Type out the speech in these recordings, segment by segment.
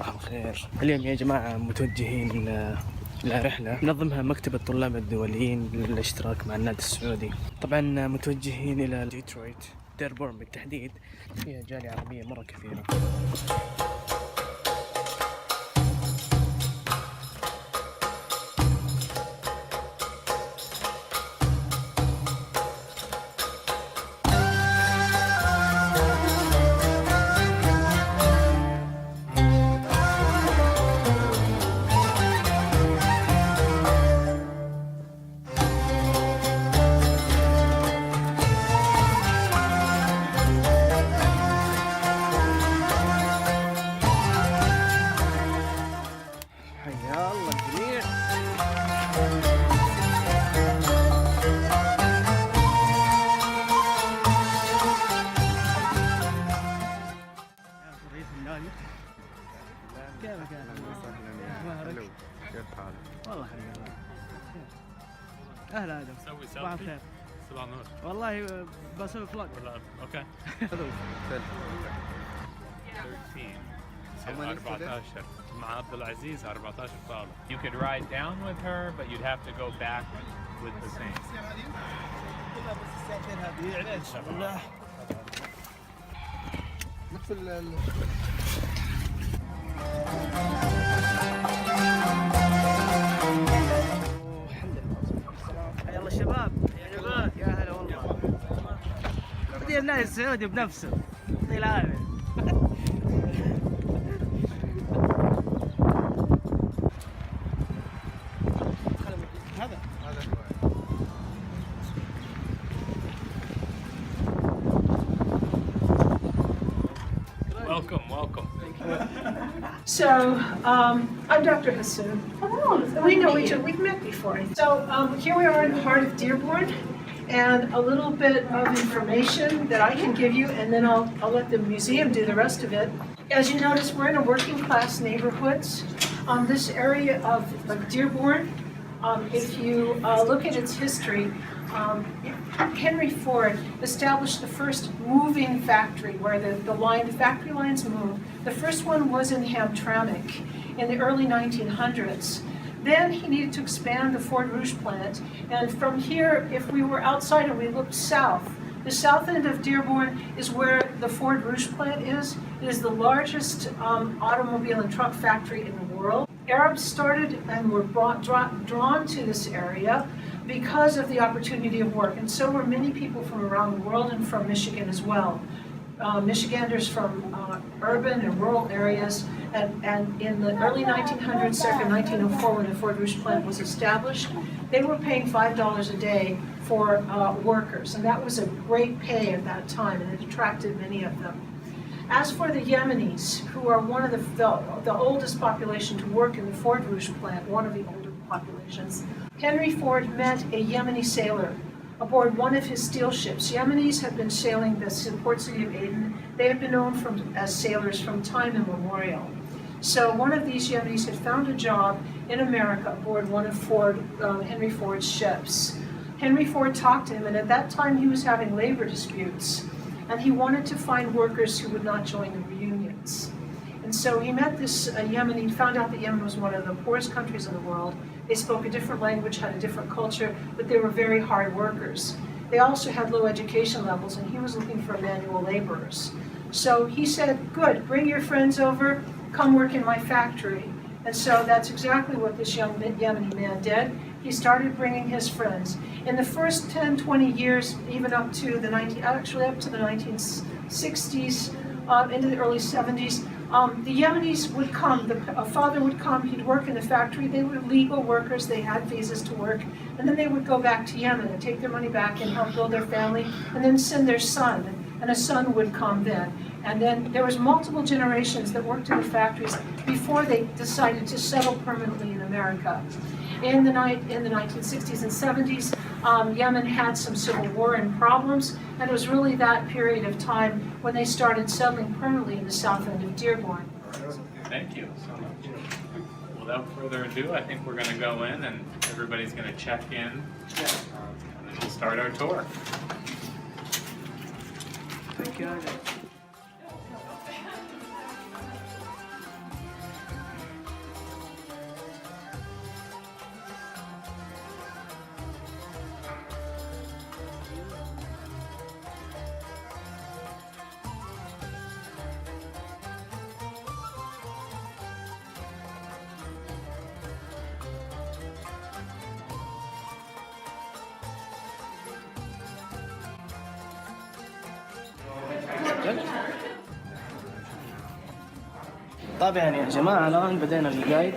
صباح الخير. اليوم يا جماعة متوجهين إلى رحلة نظمها مكتب الطلاب الدوليين للاشتراك مع النادي السعودي. طبعا متوجهين إلى ديترويت، ديربورن بالتحديد، فيها جالية عربية مرة كثيرة. والله حبيبي اهلا ادم. سوي صباح الخير. صباح النور. والله بسوي فلوج. اوكي. 14 مع عبد العزيز 14 طاولة. You could ride down with her but you'd have to go back with the same. يلا شباب يا هلا والله. مدير النادي السعودي بنفسه يعطيه العافية. Welcome. So, I'm Dr. Hassoun. Oh, we know each other. We've met before. So, here we are in the heart of Dearborn, and a little bit of information that I can give you, and then I'll let the museum do the rest of it. As you notice, we're in a working class neighborhoods. This area of Dearborn, if you look at its history, Henry Ford established the first moving factory where the factory lines move. The first one was in Hamtramck in the early 1900s. Then he needed to expand the Ford Rouge plant, and from here, if we were outside and we looked south, the south end of Dearborn is where the Ford Rouge plant is. It is the largest automobile and truck factory in the world. Arabs started and were drawn to this area because of the opportunity of work, and so were many people from around the world and from Michigan as well. Michiganders from urban and rural areas, and in the early 1900s, circa 1904, when the Ford Rouge plant was established, they were paying $5 a day for workers, and that was a great pay at that time, and it attracted many of them. As for the Yemenis, who are one of the oldest population to work in the Ford Rouge plant, one of the older populations, Henry Ford met a Yemeni sailor aboard one of his steel ships. Yemenis have been sailing the port city of Aden. They have been known as sailors from time immemorial. So one of these Yemenis had found a job in America aboard one of Henry Ford's ships. Henry Ford talked to him, and at that time he was having labor disputes, and he wanted to find workers who would not join the reunions. And so he met this Yemeni, found out that Yemen was one of the poorest countries in the world. They spoke a different language, had a different culture, but they were very hard workers. They also had low education levels, and he was looking for manual laborers. So he said, good, bring your friends over, come work in my factory. And so that's exactly what this young Yemeni man did. He started bringing his friends. In the first 10, 20 years, even up to the 1960s, into the early 70s, the Yemenis would come, a father would come, he'd work in the factory, they were legal workers, they had visas to work, and then they would go back to Yemen and take their money back and help build their family, and then send their son, and a son would come then. And then there was multiple generations that worked in the factories before they decided to settle permanently in America. In the 1960s and 70s, Yemen had some civil war and problems, and it was really that period of time when they started settling permanently in the south end of Dearborn. Thank you so much. Without further ado, I think we're going to go in and everybody's going to check in, and then we'll start our tour. Thank you. طبعا يا جماعة الآن بدينا القايد.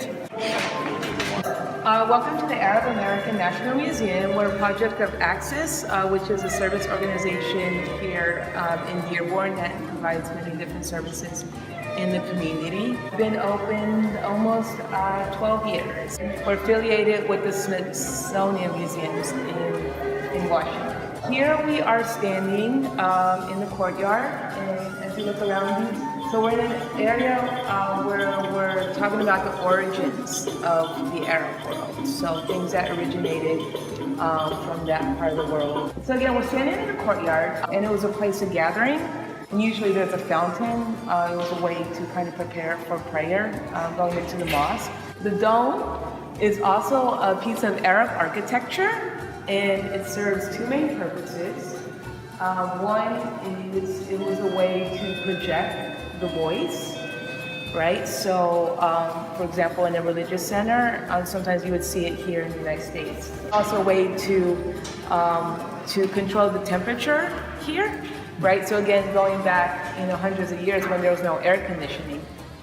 Welcome to the Arab American National Museum. We're a project of Access, which is a service organization here in Dearborn that provides many different services in the community. Been opened almost 12 years. We're affiliated with the Smithsonian Museums in Washington. Here we are standing in the courtyard, and as you look around you, so we're in an area where we're talking about the origins of the Arab world. So things that originated from that part of the world. So again, we're standing in the courtyard, and it was a place of gathering. And usually there's a fountain. It was a way to kind of prepare for prayer going into the mosque. The dome is also a piece of Arab architecture, and it serves two main purposes. One is it was a way to project the voice, right? So, for example, in a religious center, sometimes you would see it here in the United States. Also a way to control the temperature here, right? So again, going back, hundreds of years when there was no air conditioning,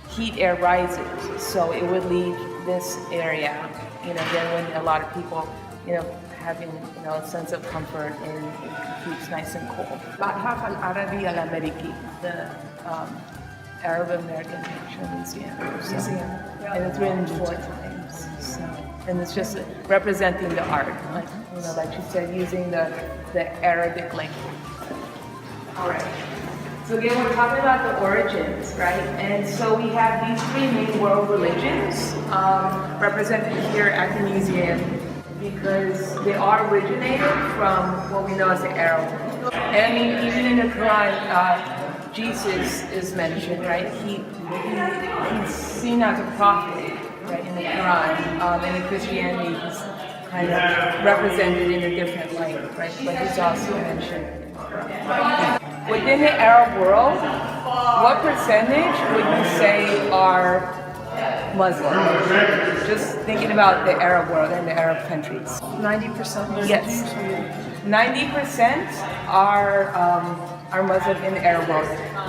heat air rises, so it would leave this area, again, when a lot of people, having a sense of comfort and it keeps nice and cool. متحف العربي الأمريكي, the Arab American National Museum. And it's written 4 times. So, and it's just representing the art, like you said, using the Arabic language. All right. So again, we're talking about the origins, right? And so we have these 3 main world religions represented here at the museum because they are originated from what we know as the Arab world. And I mean, even in the Quran, Jesus is mentioned, right? He's seen as a prophet, right, in the Quran. And in Christianity, he's kind of represented in a different light, right? But he's also mentioned in the Quran. Within the Arab world, what percentage would you say are Muslim? Just thinking about the Arab world and the Arab countries. 90%? Yes. 90% are Muslim in the Arab world.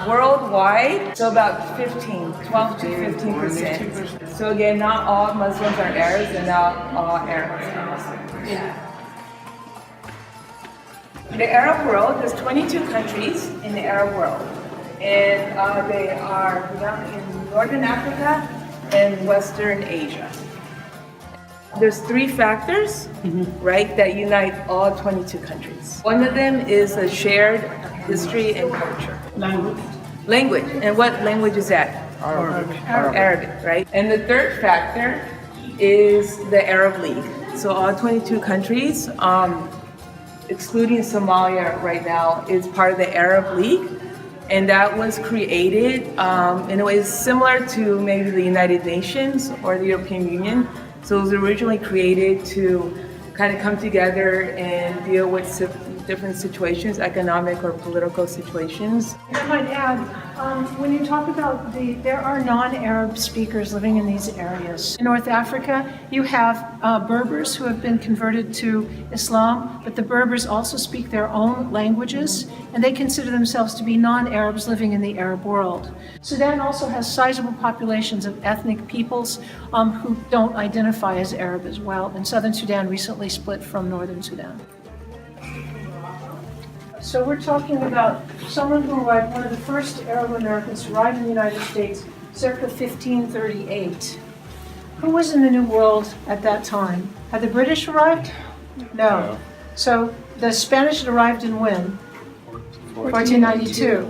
Worldwide, so about 12 to 15%. So again, not all Muslims are Arabs and not all Arabs are Muslims. Yeah. The Arab world, there's 22 countries in the Arab world. And they are in Northern Africa and Western Asia. There's 3 factors, right, that unite all 22 countries. One of them is a shared history and culture. Language. And what language is that? Arabic, right? And the third factor is the Arab League. So all 22 countries, excluding Somalia right now, is part of the Arab League. And that was created in a way similar to maybe the United Nations or the European Union. So it was originally created to kind of come together and deal with different situations, economic or political situations. I might add, when you talk about there are non-Arab speakers living in these areas. In North Africa, you have Berbers who have been converted to Islam, but the Berbers also speak their own languages, and they consider themselves to be non-Arabs living in the Arab world. Sudan also has sizable populations of ethnic peoples who don't identify as Arab as well, and Southern Sudan recently split from Northern Sudan. So we're talking about someone who arrived, one of the first Arab Americans to arrive in the United States, circa 1538. Who was in the New World at that time? Had the British arrived? No. So the Spanish had arrived in when? 1492.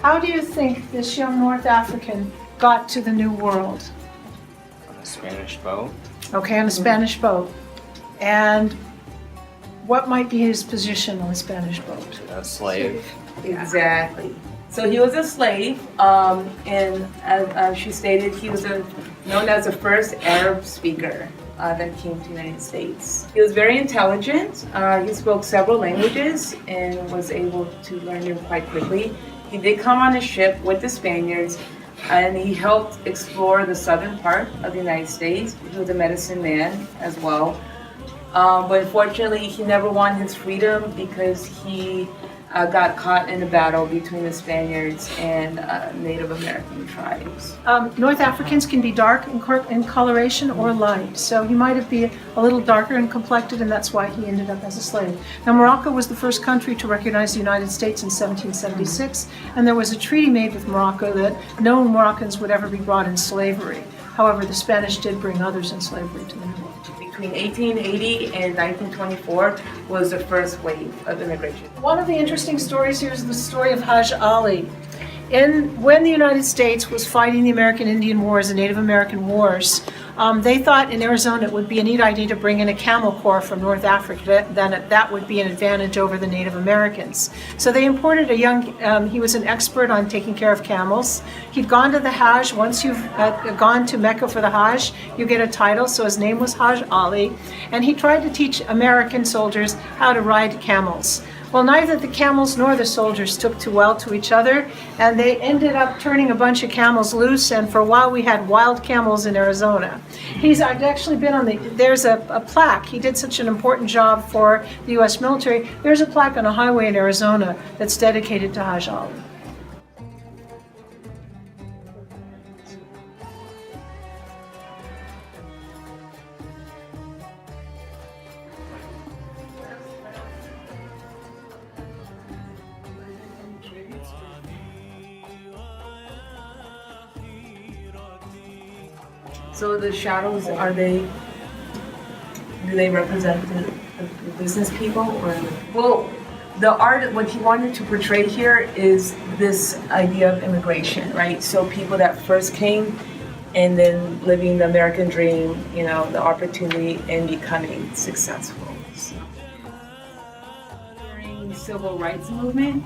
How do you think this young North African got to the New World? On a Spanish boat. Okay, on a Spanish boat. And what might be his position on the Spanish boat? A slave. Exactly. So he was a slave, and as she stated, he was known as the first Arab speaker that came to the United States. He was very intelligent. He spoke several languages and was able to learn them quite quickly. He did come on a ship with the Spaniards, and he helped explore the southern part of the United States. He was a medicine man as well. But unfortunately, he never won his freedom because he got caught in a battle between the Spaniards and Native American tribes. North Africans can be dark in coloration or light, so he might have been a little darker in complected, and that's why he ended up as a slave. Now, Morocco was the first country to recognize the United States in 1776, and there was a treaty made with Morocco that no Moroccans would ever be brought in slavery. However, the Spanish did bring others in slavery to the Netherlands. Between 1880 and 1924 was the first wave of immigration. One of the interesting stories here is the story of Hajj Ali. When the United States was fighting the American Indian Wars and Native American Wars, they thought in Arizona it would be a neat idea to bring in a camel corps from North Africa, then that would be an advantage over the Native Americans. So they imported a young, he was an expert on taking care of camels. He'd gone to the Hajj. Once you've gone to Mecca for the Hajj, you get a title, so his name was Hajj Ali, and he tried to teach American soldiers how to ride camels. Well, neither the camels nor the soldiers took too well to each other, and they ended up turning a bunch of camels loose, and for a while we had wild camels in Arizona. I've actually been on there's a plaque. He did such an important job for the U.S. military. There's a plaque on a highway in Arizona that's dedicated to Hajj Ali. So the shadows, do they represent the business people or? Well, the art, what he wanted to portray here is this idea of immigration, right? So people that first came and then living the American dream, you know, the opportunity and becoming successful. So. During the civil rights movement,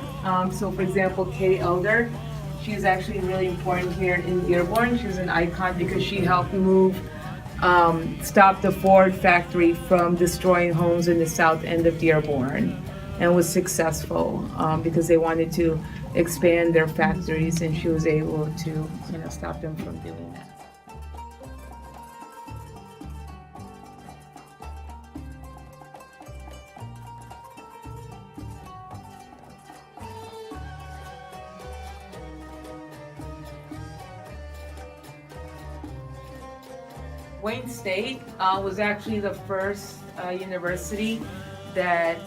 so for example, Kay Elder, she's actually really important here in Dearborn. She's an icon because she helped stop the Ford factory from destroying homes in the south end of Dearborn, and was successful because they wanted to expand their factories, and she was able to, stop them from doing that. Wayne State was actually the first university that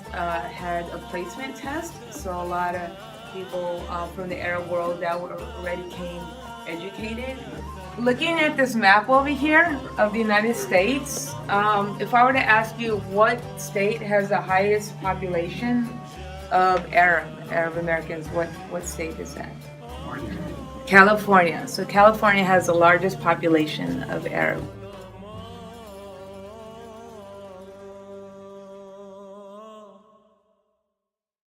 had a placement test. So a lot of people from the Arab world that already came educated. Looking at this map over here of the United States, if I were to ask you what state has the highest population of Arab Americans, what state is that? California. So California has the largest population of Arab.